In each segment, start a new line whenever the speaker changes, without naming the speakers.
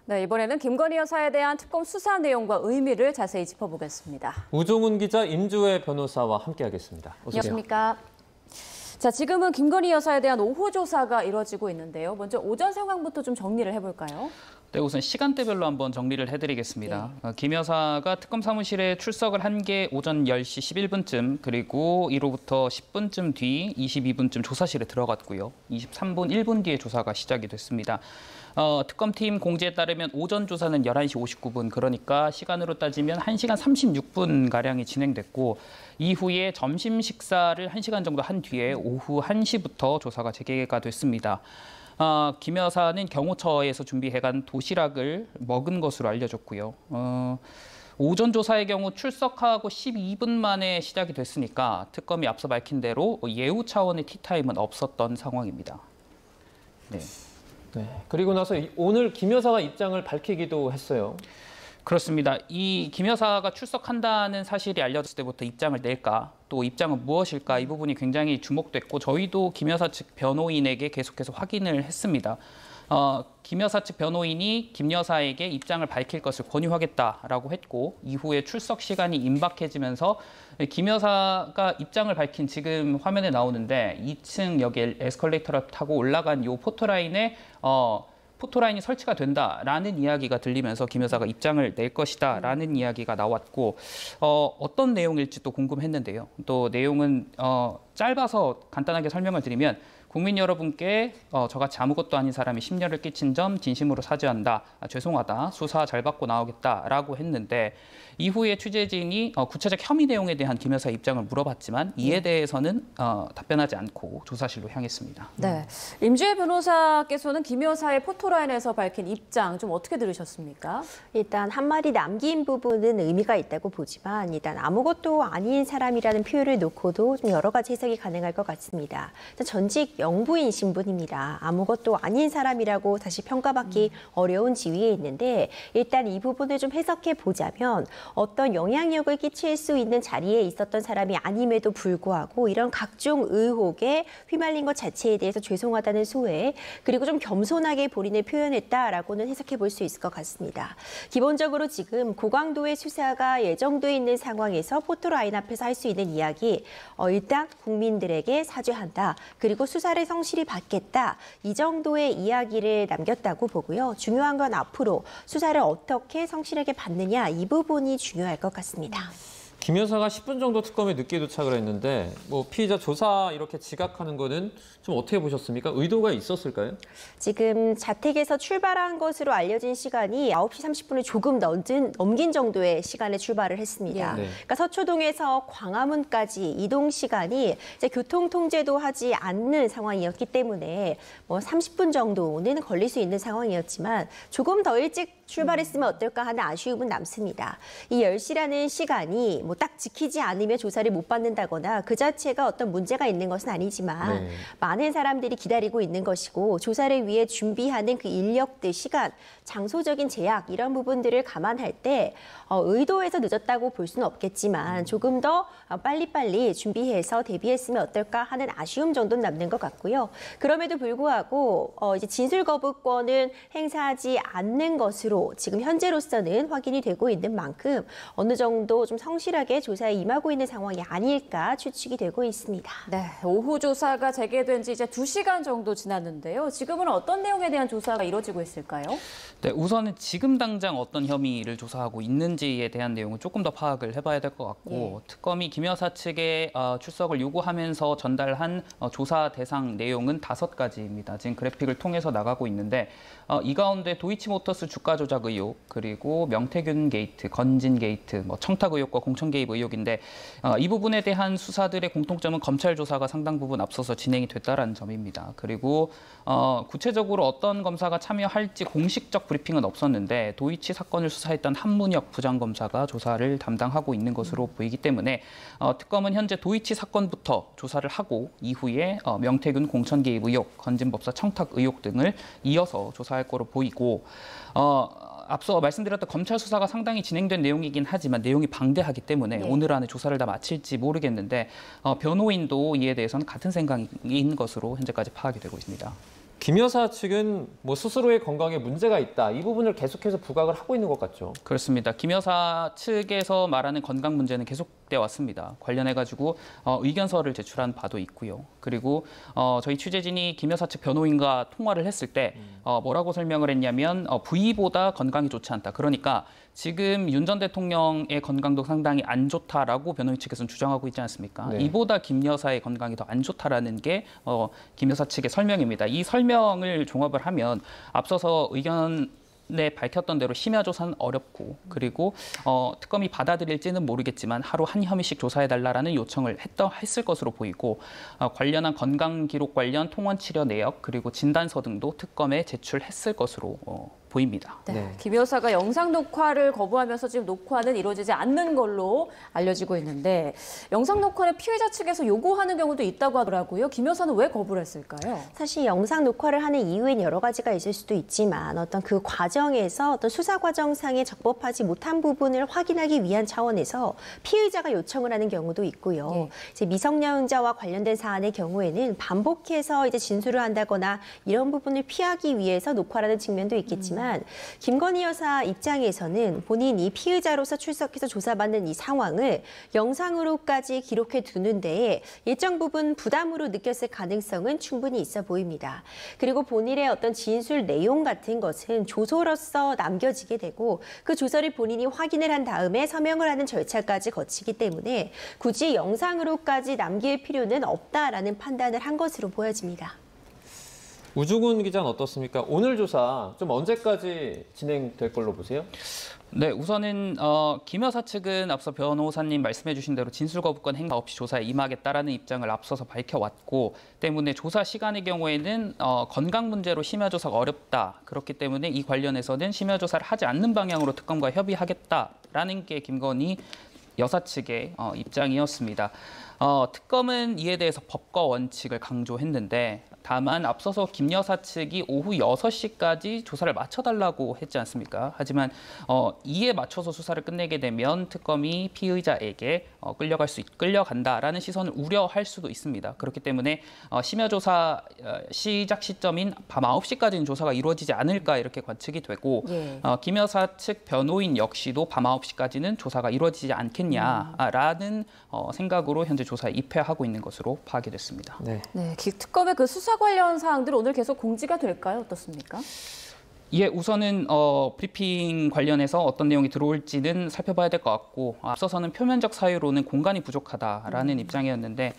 네, 이번에는 김건희 여사에 대한 특검 수사 내용과 의미를 자세히 짚어보겠습니다.
우종훈 기자, 임주혜 변호사와 함께하겠습니다. 어서 오세요.
안녕하십니까? 자, 지금은 김건희 여사에 대한 오후 조사가 이뤄지고 있는데요. 먼저 오전 상황부터 좀 정리를 해볼까요?
네, 우선 시간대별로 한번 정리를 해드리겠습니다.
네.
김 여사가 특검 사무실에 출석을 한 게 오전 10시 11분쯤, 그리고 이로부터 10분쯤 뒤 22분쯤 조사실에 들어갔고요. 23분 1분 뒤에 조사가 시작이 됐습니다. 특검팀 공지에 따르면 오전 조사는 11시 59분, 그러니까 시간으로 따지면 1시간 36분가량이 진행됐고, 이후에 점심 식사를 1시간 정도 한 뒤에 오후 1시부터 조사가 재개가 됐습니다. 김 여사는 경호처에서 준비해간 도시락을 먹은 것으로 알려졌고요. 오전 조사의 경우 출석하고 12분 만에 시작이 됐으니까 특검이 앞서 밝힌 대로 예우 차원의 티타임은 없었던 상황입니다. 네.
네. 그리고 나서 오늘 김 여사가 입장을 밝히기도 했어요.
그렇습니다. 이 김 여사가 출석한다는 사실이 알려졌을 때부터 입장을 낼까, 또 입장은 무엇일까, 이 부분이 굉장히 주목됐고, 저희도 김 여사 측 변호인에게 계속해서 확인을 했습니다. 김 여사 측 변호인이 김 여사에게 입장을 밝힐 것을 권유하겠다라고 했고, 이후에 출석 시간이 임박해지면서 김 여사가 입장을 밝힌, 지금 화면에 나오는데 2층 여기 에스컬레이터를 타고 올라간 이 포토라인이 설치가 된다라는 이야기가 들리면서 김 여사가 입장을 낼 것이다라는 이야기가 나왔고, 어떤 내용일지 또 궁금했는데요. 또 내용은 짧아서 간단하게 설명을 드리면, 국민 여러분께 저같이 아무것도 아닌 사람이 심려를 끼친 점 진심으로 사죄한다. 죄송하다. 수사 잘 받고 나오겠다라고 했는데, 이후에 취재진이 구체적 혐의 내용에 대한 김 여사의 입장을 물어봤지만 이에 대해서는 답변하지 않고 조사실로 향했습니다.
네, 임주혜 변호사께서는 김 여사의 포토라인에서 밝힌 입장 좀 어떻게 들으셨습니까?
일단 한마디 남긴 부분은 의미가 있다고 보지만, 일단 아무것도 아닌 사람이라는 표현을 놓고도 좀 여러 가지 해석이 가능할 것 같습니다. 전직 영부인 신분입니다. 아무것도 아닌 사람이라고 다시 평가받기 어려운 지위에 있는데, 일단 이 부분을 좀 해석해 보자면, 어떤 영향력을 끼칠 수 있는 자리에 있었던 사람이 아님에도 불구하고 이런 각종 의혹에 휘말린 것 자체에 대해서 죄송하다는 소회, 그리고 좀 겸손하게 본인을 표현했다라고는 해석해 볼 수 있을 것 같습니다. 기본적으로 지금 고강도의 수사가 예정돼 있는 상황에서 포토라인 앞에서 할 수 있는 이야기, 일단 국민들에게 사죄한다. 그리고 수사를 성실히 받겠다. 이 정도의 이야기를 남겼다고 보고요. 중요한 건 앞으로 수사를 어떻게 성실하게 받느냐, 이 부분이 중요할 것 같습니다.
김 여사가 10분 정도 특검에 늦게 도착을 했는데, 피의자 조사 이렇게 지각하는 거는 좀 어떻게 보셨습니까? 의도가 있었을까요?
지금 자택에서 출발한 것으로 알려진 시간이 9시 30분을 조금 넘긴 정도의 시간에 출발을 했습니다.
네.
그러니까 서초동에서 광화문까지 이동 시간이 이제 교통 통제도 하지 않는 상황이었기 때문에 30분 정도는 걸릴 수 있는 상황이었지만, 조금 더 일찍 출발했으면 어떨까 하는 아쉬움은 남습니다. 이 10시라는 시간이 딱 지키지 않으면 조사를 못 받는다거나 그 자체가 어떤 문제가 있는 것은 아니지만,
네.
많은 사람들이 기다리고 있는 것이고, 조사를 위해 준비하는 그 인력들, 시간, 장소적인 제약, 이런 부분들을 감안할 때 의도해서 늦었다고 볼 수는 없겠지만, 조금 더 빨리빨리 준비해서 대비했으면 어떨까 하는 아쉬움 정도는 남는 것 같고요. 그럼에도 불구하고 이제 진술 거부권은 행사하지 않는 것으로 지금 현재로서는 확인이 되고 있는 만큼 어느 정도 좀 성실하게 조사에 임하고 있는 상황이 아닐까 추측이 되고 있습니다.
네, 오후 조사가 재개된 지 이제 2시간 정도 지났는데요. 지금은 어떤 내용에 대한 조사가 이루어지고 있을까요?
네, 우선은 지금 당장 어떤 혐의를 조사하고 있는지에 대한 내용은 조금 더 파악을 해봐야 될 것 같고, 특검이 김 여사 측에 출석을 요구하면서 전달한 조사 대상 내용은 5가지입니다. 지금 그래픽을 통해서 나가고 있는데, 이 가운데 도이치모터스 주가 조작 의혹, 그리고 명태균 게이트, 건진 게이트, 청탁 의혹과 공천 개입 의혹인데, 이 부분에 대한 수사들의 공통점은 검찰 조사가 상당 부분 앞서서 진행이 됐다는 점입니다. 그리고 구체적으로 어떤 검사가 참여할지 공식적 브리핑은 없었는데, 도이치 사건을 수사했던 한문혁 부장검사가 조사를 담당하고 있는 것으로 보이기 때문에 특검은 현재 도이치 사건부터 조사를 하고, 이후에 명태균 공천 개입 의혹, 건진법사 청탁 의혹 등을 이어서 조사할 거로 보이고, 앞서 말씀드렸던 검찰 수사가 상당히 진행된 내용이긴 하지만 내용이 방대하기 때문에 오늘 안에 조사를 다 마칠지 모르겠는데, 변호인도 이에 대해서는 같은 생각인 것으로 현재까지 파악이 되고 있습니다.
김 여사 측은 뭐 스스로의 건강에 문제가 있다. 이 부분을 계속해서 부각을 하고 있는 것 같죠.
그렇습니다. 김 여사 측에서 말하는 건강 문제는 계속돼 왔습니다. 관련해가지고 의견서를 제출한 바도 있고요. 그리고 저희 취재진이 김 여사 측 변호인과 통화를 했을 때 뭐라고 설명을 했냐면 부위보다 건강이 좋지 않다. 그러니까 지금 윤 전 대통령의 건강도 상당히 안 좋다라고 변호인 측에서는 주장하고 있지 않습니까?
네.
이보다 김 여사의 건강이 더 안 좋다라는 게 김 여사 측의 설명입니다. 이 설명을 종합을 하면 앞서서 의견에 밝혔던 대로 심야 조사는 어렵고 그리고 특검이 받아들일지는 모르겠지만 하루 한 혐의씩 조사해달라는 요청을 했을 것으로 보이고 관련한 건강 기록 관련 통원 치료 내역 그리고 진단서 등도 특검에 제출했을 것으로 보입니다.
네. 김 여사가 영상 녹화를 거부하면서 지금 녹화는 이루어지지 않는 걸로 알려지고 있는데 영상 녹화를 피해자 측에서 요구하는 경우도 있다고 하더라고요. 김 여사는 왜 거부를 했을까요?
사실 영상 녹화를 하는 이유엔 여러 가지가 있을 수도 있지만 어떤 그 과정에서 어떤 수사 과정상에 적법하지 못한 부분을 확인하기 위한 차원에서 피의자가 요청을 하는 경우도 있고요.
네.
이제 미성년자와 관련된 사안의 경우에는 반복해서 이제 진술을 한다거나 이런 부분을 피하기 위해서 녹화라는 측면도 있겠지만 김건희 여사 입장에서는 본인이 피의자로서 출석해서 조사받는 이 상황을 영상으로까지 기록해 두는 데에 일정 부분 부담으로 느꼈을 가능성은 충분히 있어 보입니다. 그리고 본인의 어떤 진술 내용 같은 것은 조서로서 남겨지게 되고 그 조서를 본인이 확인을 한 다음에 서명을 하는 절차까지 거치기 때문에 굳이 영상으로까지 남길 필요는 없다라는 판단을 한 것으로 보여집니다.
우중훈 기자는 어떻습니까? 오늘 조사 좀 언제까지 진행될 걸로 보세요?
네, 우선은 김 여사 측은 앞서 변호사님 말씀해 주신 대로 진술 거부권 행사 없이 조사에 임하겠다라는 입장을 앞서서 밝혀왔고 때문에 조사 시간의 경우에는 건강 문제로 심야 조사가 어렵다. 그렇기 때문에 이 관련해서는 심야 조사를 하지 않는 방향으로 특검과 협의하겠다라는 게 김건희 여사 측의 입장이었습니다. 특검은 이에 대해서 법과 원칙을 강조했는데 다만 앞서서 김 여사 측이 오후 6시까지 조사를 마쳐달라고 했지 않습니까? 하지만 이에 맞춰서 수사를 끝내게 되면 특검이 피의자에게 끌려간다라는 시선을 우려할 수도 있습니다. 그렇기 때문에 심야 조사 시작 시점인 밤 9시까지는 조사가 이루어지지 않을까 이렇게 관측이 되고
예.
김 여사 측 변호인 역시도 밤 9시까지는 조사가 이루어지지 않겠냐라는 생각으로 현재 조사에 입회하고 있는 것으로 파악이 됐습니다.
네.
네, 특검의 그 수사 관련 사항들 오늘 계속 공지가 될까요? 어떻습니까?
예, 우선은 브리핑 관련해서 어떤 내용이 들어올지는 살펴봐야 될 것 같고 앞서서는 표면적 사유로는 공간이 부족하다라는 입장이었는데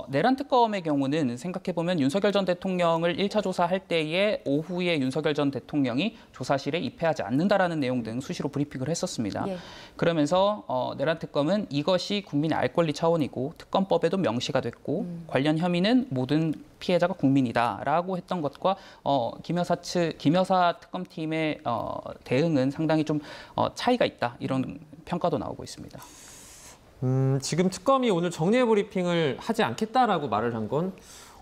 내란 특검의 경우는 생각해보면 윤석열 전 대통령을 1차 조사할 때에 오후에 윤석열 전 대통령이 조사실에 입회하지 않는다라는 내용 등 수시로 브리핑을 했었습니다.
예.
그러면서 내란 특검은 이것이 국민의 알 권리 차원이고 특검법에도 명시가 됐고 관련 혐의는 모든 피해자가 국민이다라고 했던 것과 김 여사 특검팀의 대응은 상당히 좀 차이가 있다 이런 평가도 나오고 있습니다.
지금 특검이 오늘 정례 브리핑을 하지 않겠다라고 말을 한 건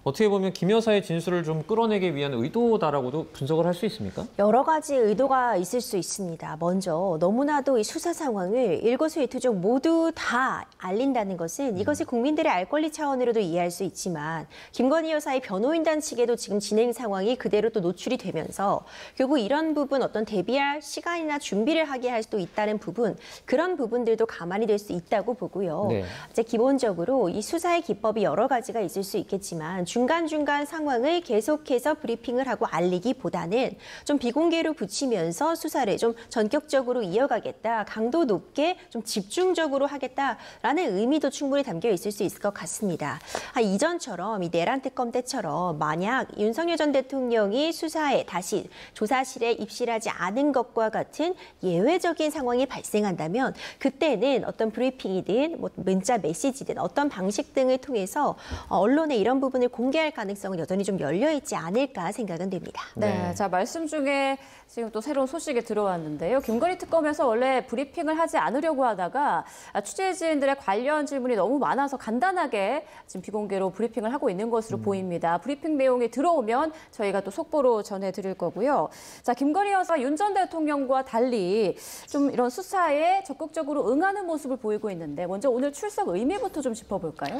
어떻게 보면 김 여사의 진술을 좀 끌어내기 위한 의도다라고도 분석을 할 수 있습니까?
여러 가지 의도가 있을 수 있습니다. 먼저 너무나도 이 수사 상황을 일거수일투족 모두 다 알린다는 것은 이것을 국민들의 알 권리 차원으로도 이해할 수 있지만 김건희 여사의 변호인단 측에도 지금 진행 상황이 그대로 또 노출이 되면서 결국 이런 부분 어떤 대비할 시간이나 준비를 하게 할 수도 있다는 부분 그런 부분들도 가만히 될 수 있다고 보고요.
네.
이제 기본적으로 이 수사의 기법이 여러 가지가 있을 수 있겠지만 중간중간 상황을 계속해서 브리핑을 하고 알리기보다는 좀 비공개로 붙이면서 수사를 좀 전격적으로 이어가겠다, 강도 높게 좀 집중적으로 하겠다라는 의미도 충분히 담겨 있을 수 있을 것 같습니다. 이전처럼 이 내란 특검 때처럼 만약 윤석열 전 대통령이 수사에 다시 조사실에 입실하지 않은 것과 같은 예외적인 상황이 발생한다면 그때는 어떤 브리핑이든 뭐 문자 메시지든 어떤 방식 등을 통해서 언론에 이런 부분을 공개할 가능성은 여전히 좀 열려 있지 않을까 생각은 됩니다.
네,
네.
자 말씀 중에 지금 또 새로운 소식이 들어왔는데요. 김건희 특검에서 원래 브리핑을 하지 않으려고 하다가 취재진들의 관련 질문이 너무 많아서 간단하게 지금 비공개로 브리핑을 하고 있는 것으로 보입니다. 브리핑 내용이 들어오면 저희가 또 속보로 전해드릴 거고요. 자, 김건희 여사 윤 전 대통령과 달리 좀 이런 수사에 적극적으로 응하는 모습을 보이고 있는데 먼저 오늘 출석 의미부터 좀 짚어볼까요?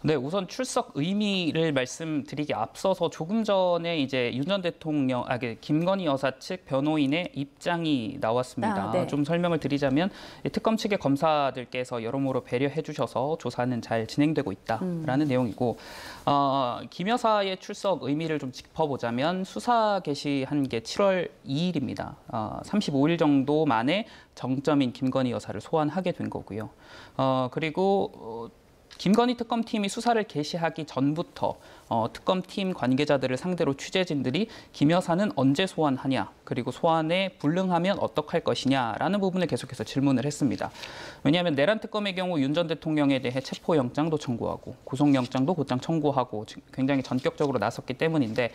네, 우선 출석 의미를 말씀드리기 앞서서 조금 전에 이제 윤 전 대통령, 김건희 여사 측 변호인의 입장이 나왔습니다.
네.
좀 설명을 드리자면 특검 측의 검사들께서 여러모로 배려해 주셔서 조사는 잘 진행되고 있다라는 내용이고, 김 여사의 출석 의미를 좀 짚어보자면 수사 개시한 게 7월 2일입니다. 35일 정도 만에 정점인 김건희 여사를 소환하게 된 거고요. 그리고 김건희 특검팀이 수사를 개시하기 전부터 특검팀 관계자들을 상대로 취재진들이 김 여사는 언제 소환하냐, 그리고 소환에 불능하면 어떡할 것이냐라는 부분을 계속해서 질문을 했습니다. 왜냐하면 내란 특검의 경우 윤 전 대통령에 대해 체포영장도 청구하고 구속영장도 곧장 청구하고 굉장히 전격적으로 나섰기 때문인데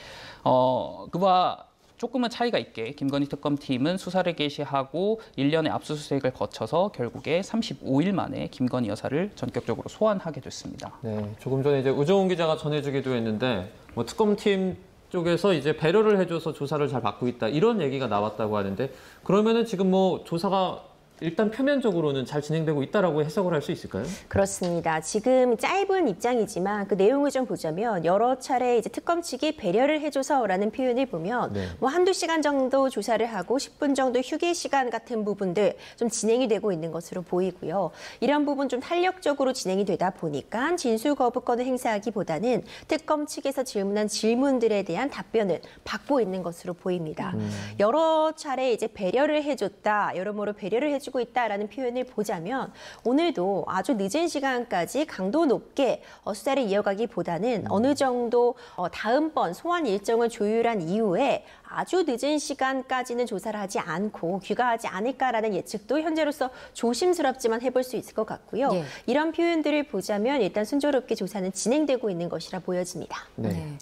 그와 조금은 차이가 있게 김건희 특검팀은 수사를 개시하고 1년의 압수수색을 거쳐서 결국에 35일 만에 김건희 여사를 전격적으로 소환하게 됐습니다.
네, 조금 전에 이제 우정훈 기자가 전해주기도 했는데 뭐 특검팀 쪽에서 이제 배려를 해줘서 조사를 잘 받고 있다 이런 얘기가 나왔다고 하는데, 그러면은 지금 뭐 조사가 일단 표면적으로는 잘 진행되고 있다라고 해석을 할 수 있을까요?
그렇습니다. 지금 짧은 입장이지만 그 내용을 좀 보자면 여러 차례 이제 특검 측이 배려를 해줘서라는 표현을 보면
네.
뭐 한두 시간 정도 조사를 하고 10분 정도 휴게 시간 같은 부분들 좀 진행이 되고 있는 것으로 보이고요. 이런 부분 좀 탄력적으로 진행이 되다 보니까 진술 거부권을 행사하기보다는 특검 측에서 질문한 질문들에 대한 답변을 받고 있는 것으로 보입니다. 여러 차례 이제 배려를 해줬다, 여러모로 배려를 해주고 있다라는 표현을 보자면 오늘도 아주 늦은 시간까지 강도 높게 수사를 이어가기보다는 어느 정도 다음번 소환 일정을 조율한 이후에 아주 늦은 시간까지는 조사를 하지 않고 귀가하지 않을까라는 예측도 현재로서 조심스럽지만 해볼 수 있을 것 같고요.
예.
이런 표현들을 보자면 일단 순조롭게 조사는 진행되고 있는 것이라 보여집니다.
네.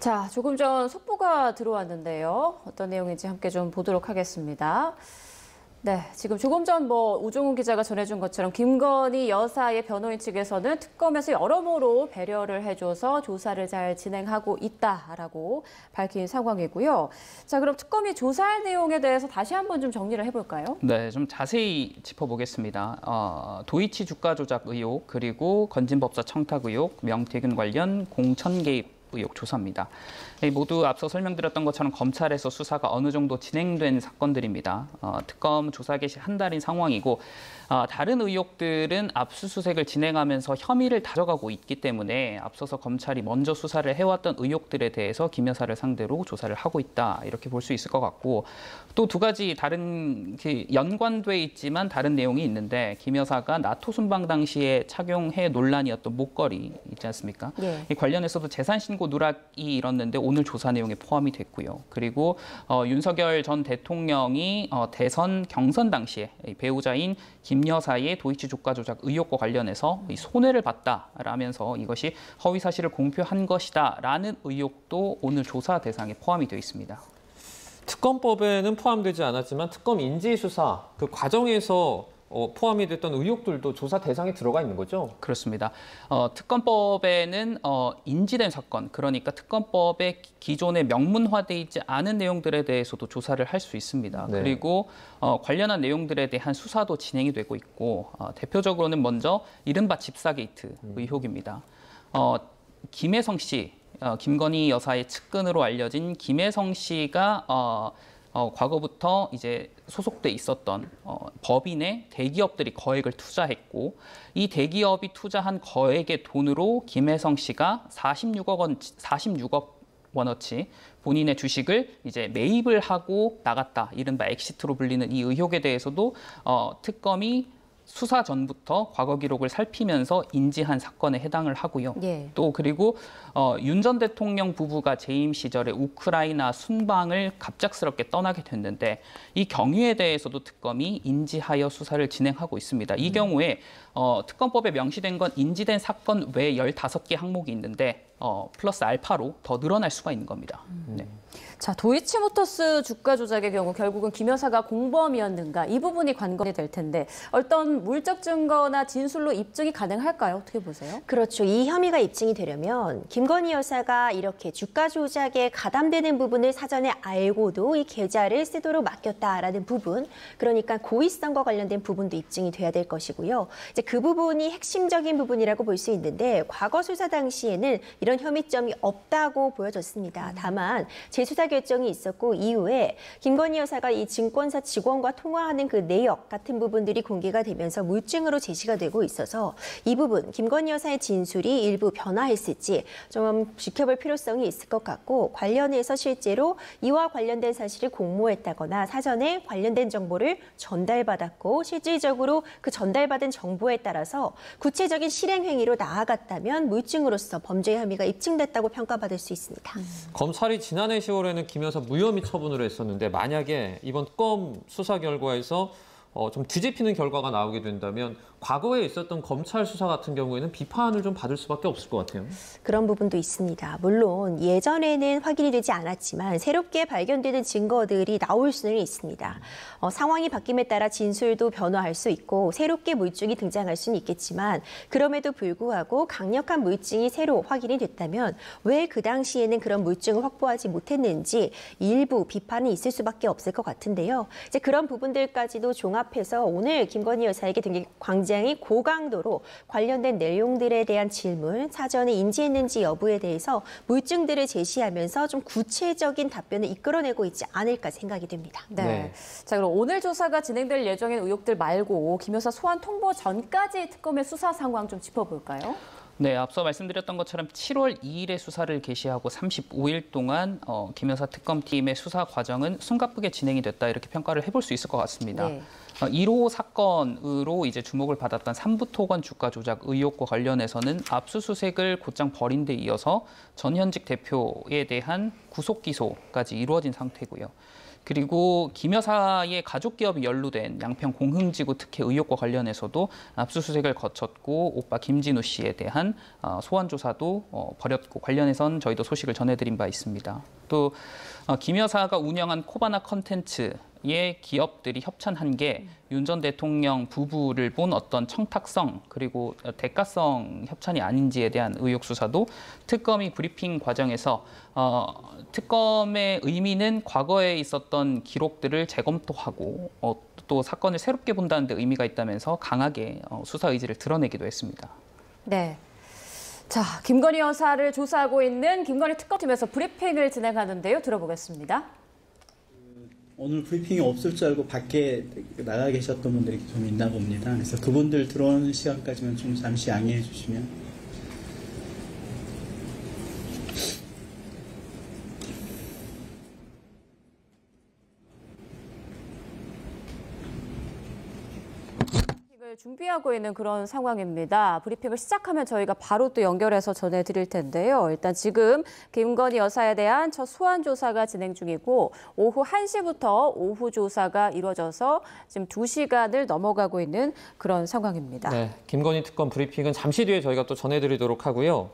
자, 조금 전 속보가 들어왔는데요. 어떤 내용인지 함께 좀 보도록 하겠습니다. 네, 지금 조금 전 우종훈 기자가 전해준 것처럼 김건희 여사의 변호인 측에서는 특검에서 여러모로 배려를 해줘서 조사를 잘 진행하고 있다라고 밝힌 상황이고요. 자, 그럼 특검이 조사할 내용에 대해서 다시 한번 좀 정리를 해볼까요?
네, 좀 자세히 짚어보겠습니다. 도이치 주가 조작 의혹, 그리고 건진법사 청탁 의혹, 명태균 관련 공천 개입 의혹 조사입니다. 모두 앞서 설명드렸던 것처럼 검찰에서 수사가 어느 정도 진행된 사건들입니다. 특검 조사 개시 한 달인 상황이고, 다른 의혹들은 압수수색을 진행하면서 혐의를 다져가고 있기 때문에 앞서서 검찰이 먼저 수사를 해왔던 의혹들에 대해서 김 여사를 상대로 조사를 하고 있다, 이렇게 볼 수 있을 것 같고, 또 두 가지 다른 연관돼 있지만 다른 내용이 있는데, 김 여사가 나토 순방 당시에 착용해 논란이었던 목걸이 있지 않습니까?
예.
이 관련해서도 재산 신고 누락이 일었는데 오늘 조사 내용에 포함이 됐고요. 그리고 윤석열 전 대통령이 대선 경선 당시에 배우자인 김 여사의 도이치 주가 조작 의혹과 관련해서 손해를 봤다라면서 이것이 허위 사실을 공표한 것이다라는 의혹도 오늘 조사 대상에 포함이 되어 있습니다.
특검법에는 포함되지 않았지만 특검 인지수사 그 과정에서 포함이 됐던 의혹들도 조사 대상에 들어가 있는 거죠?
그렇습니다. 특검법에는 인지된 사건, 그러니까 특검법의 기존에 명문화돼 있지 않은 내용들에 대해서도 조사를 할 수 있습니다.
네.
그리고 관련한 내용들에 대한 수사도 진행이 되고 있고, 대표적으로는 먼저 이른바 집사 게이트 의혹입니다. 김혜성 씨, 김건희 여사의 측근으로 알려진 김혜성 씨가 과거부터 이제 소속돼 있었던 법인의 대기업들이 거액을 투자했고, 이 대기업이 투자한 거액의 돈으로 김혜성 씨가 46억 원어치 본인의 주식을 이제 매입을 하고 나갔다, 이른바 엑시트로 불리는 이 의혹에 대해서도 특검이 수사 전부터 과거 기록을 살피면서 인지한 사건에 해당을 하고요.
예.
또 그리고 윤 전 대통령 부부가 재임 시절에 우크라이나 순방을 갑작스럽게 떠나게 됐는데, 이 경위에 대해서도 특검이 인지하여 수사를 진행하고 있습니다. 이 경우에 특검법에 명시된 건 인지된 사건 외에 15개 항목이 있는데 플러스 알파로 더 늘어날 수가 있는 겁니다. 네.
자, 도이치모터스 주가 조작의 경우 결국은 김 여사가 공범이었는가 이 부분이 관건이 될 텐데 어떤 물적 증거나 진술로 입증이 가능할까요? 어떻게 보세요?
그렇죠. 이 혐의가 입증이 되려면 김건희 여사가 이렇게 주가 조작에 가담되는 부분을 사전에 알고도 이 계좌를 쓰도록 맡겼다라는 부분, 그러니까 고의성과 관련된 부분도 입증이 돼야 될 것이고요. 이제 그 부분이 핵심적인 부분이라고 볼 수 있는데 과거 수사 당시에는 이런 혐의점이 없다고 보여졌습니다. 다만 재수사 결정이 있었고 이후에 김건희 여사가 이 증권사 직원과 통화하는 그 내역 같은 부분들이 공개가 되면서 물증으로 제시가 되고 있어서 이 부분 김건희 여사의 진술이 일부 변화했을지 좀 지켜볼 필요성이 있을 것 같고, 관련해서 실제로 이와 관련된 사실을 공모했다거나 사전에 관련된 정보를 전달받았고 실질적으로 그 전달받은 정보에 따라서 구체적인 실행 행위로 나아갔다면 물증으로서 범죄 혐의가 입증됐다고 평가받을 수 있습니다.
검찰이 지난해 10월에는 김 여사 무혐의 처분을 했었는데 만약에 이번 특검 수사 결과에서 좀 뒤집히는 결과가 나오게 된다면 과거에 있었던 검찰 수사 같은 경우에는 비판을 좀 받을 수밖에 없을 것 같아요.
그런 부분도 있습니다. 물론 예전에는 확인이 되지 않았지만 새롭게 발견되는 증거들이 나올 수는 있습니다. 상황이 바뀜에 따라 진술도 변화할 수 있고 새롭게 물증이 등장할 수는 있겠지만 그럼에도 불구하고 강력한 물증이 새로 확인이 됐다면 왜 그 당시에는 그런 물증을 확보하지 못했는지 일부 비판이 있을 수밖에 없을 것 같은데요. 이제 그런 부분들까지도 종합해서 오늘 김건희 여사에게 굉장히 고강도로 관련된 내용들에 대한 질문, 사전에 인지했는지 여부에 대해서 물증들을 제시하면서 좀 구체적인 답변을 이끌어내고 있지 않을까 생각이 됩니다.
네. 자, 그럼 오늘 조사가 진행될 예정인 의혹들 말고 김 여사 소환 통보 전까지 특검의 수사 상황 좀 짚어볼까요?
네, 앞서 말씀드렸던 것처럼 7월 2일에 수사를 개시하고 35일 동안 김 여사 특검팀의 수사 과정은 숨가쁘게 진행이 됐다 이렇게 평가를 해볼 수 있을 것 같습니다.
네.
1호 사건으로 이제 주목을 받았던 삼부토건 주가 조작 의혹과 관련해서는 압수수색을 곧장 벌인 데 이어서 전현직 대표에 대한 구속 기소까지 이루어진 상태고요. 그리고 김 여사의 가족 기업이 연루된 양평 공흥지구 특혜 의혹과 관련해서도 압수수색을 거쳤고 오빠 김진우 씨에 대한 소환 조사도 벌였고 관련해선 저희도 소식을 전해드린 바 있습니다. 또 김 여사가 운영한 코바나 컨텐츠의 기업들이 협찬한 게 윤 전 대통령 부부를 본 어떤 청탁성 그리고 대가성 협찬이 아닌지에 대한 의혹 수사도 특검이 브리핑 과정에서 특검의 의미는 과거에 있었던 기록들을 재검토하고 또 사건을 새롭게 본다는 데 의미가 있다면서 강하게 수사 의지를 드러내기도 했습니다.
네. 자, 김건희 여사를 조사하고 있는 김건희 특검팀에서 브리핑을 진행하는데요. 들어보겠습니다.
오늘 브리핑이 없을 줄 알고 밖에 나가 계셨던 분들이 좀 있나 봅니다. 그래서 그분들 들어오는 시간까지만 좀 잠시 양해해 주시면.
준비하고 있는 그런 상황입니다. 브리핑을 시작하면 저희가 바로 또 연결해서 전해드릴 텐데요. 일단 지금 김건희 여사에 대한 첫 소환 조사가 진행 중이고 오후 1시부터 오후 조사가 이루어져서 지금 2시간을 넘어가고 있는 그런 상황입니다.
네, 김건희 특검 브리핑은 잠시 뒤에 저희가 또 전해드리도록 하고요.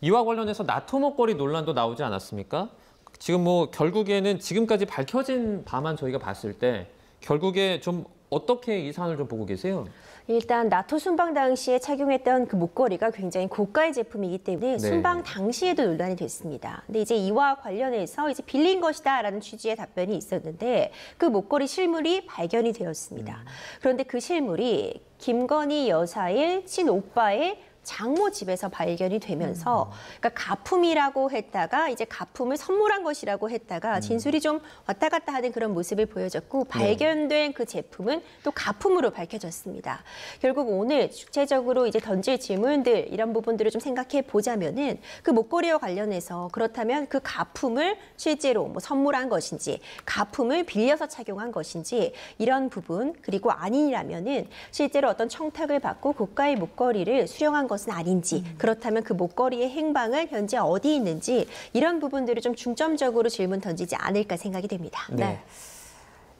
이와 관련해서 나토 먹거리 논란도 나오지 않았습니까? 지금 뭐 결국에는 지금까지 밝혀진 바만 저희가 봤을 때 결국에 좀 어떻게 이 사안을 좀 보고 계세요?
일단 나토 순방 당시에 착용했던 그 목걸이가 굉장히 고가의 제품이기 때문에 순방 당시에도 논란이 됐습니다. 근데 이제 이와 관련해서 이제 빌린 것이다라는 취지의 답변이 있었는데 그 목걸이 실물이 발견이 되었습니다. 그런데 그 실물이 김건희 여사의 친오빠의 장모 집에서 발견이 되면서 그러니까 가품이라고 했다가 이제 가품을 선물한 것이라고 했다가 진술이 좀 왔다 갔다 하는 그런 모습을 보여줬고 발견된 그 제품은 또 가품으로 밝혀졌습니다. 결국 오늘 주체적으로 이제 던질 질문들 이런 부분들을 좀 생각해 보자면은 그 목걸이와 관련해서 그렇다면 그 가품을 실제로 뭐 선물한 것인지 가품을 빌려서 착용한 것인지 이런 부분 그리고 아니라면은 실제로 어떤 청탁을 받고 고가의 목걸이를 수령한 것은 아닌지 그렇다면 그 목걸이의 행방은 현재 어디 있는지 이런 부분들을 좀 중점적으로 질문 던지지 않을까 생각이 됩니다.
네.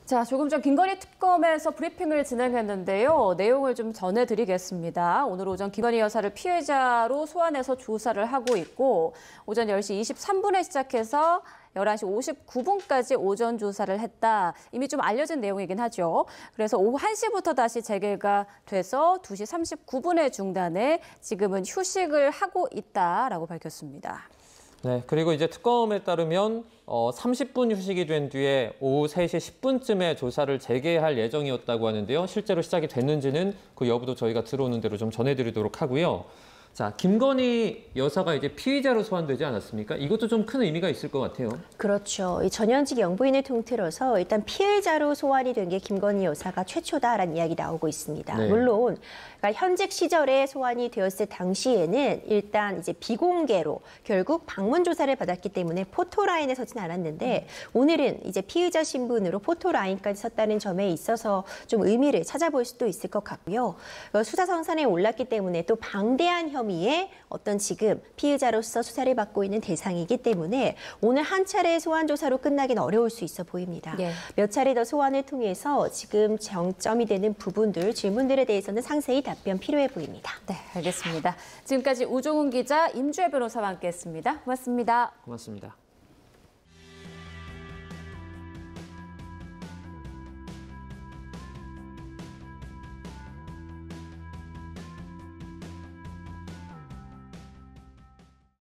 자, 조금 전 김건희 특검에서 브리핑을 진행했는데요. 내용을 좀 전해드리겠습니다. 오늘 오전 김건희 여사를 피해자로 소환해서 조사를 하고 있고 오전 10시 23분에 시작해서 11시 59분까지 오전 조사를 했다. 이미 좀 알려진 내용이긴 하죠. 그래서 오후 1시부터 다시 재개가 돼서 2시 39분에 중단해 지금은 휴식을 하고 있다라고 밝혔습니다.
네, 그리고 이제 특검에 따르면 30분 휴식이 된 뒤에 오후 3시 10분쯤에 조사를 재개할 예정이었다고 하는데요. 실제로 시작이 됐는지는 그 여부도 저희가 들어오는 대로 좀 전해드리도록 하고요. 자, 김건희 여사가 이제 피의자로 소환되지 않았습니까? 이것도 좀 큰 의미가 있을 것 같아요.
그렇죠. 이 전현직 영부인을 통틀어서 일단 피해자로 소환이 된 게 김건희 여사가 최초다라는 이야기 나오고 있습니다.
네.
물론 그러니까 현직 시절에 소환이 되었을 당시에는 일단 이제 비공개로 결국 방문 조사를 받았기 때문에 포토라인에 서진 않았는데 오늘은 이제 피의자 신분으로 포토라인까지 섰다는 점에 있어서 좀 의미를 찾아볼 수도 있을 것 같고요. 수사 성산에 올랐기 때문에 또 방대한 혐의에 어떤 지금 피의자로서 수사를 받고 있는 대상이기 때문에 오늘 한 차례 소환 조사로 끝나긴 어려울 수 있어 보입니다.
예.
몇 차례 더 소환을 통해서 지금 정점이 되는 부분들, 질문들에 대해서는 상세히 답변 필요해 보입니다.
네, 알겠습니다. 지금까지 우종훈 기자, 임주혜 변호사와 함께했습니다. 고맙습니다.
고맙습니다.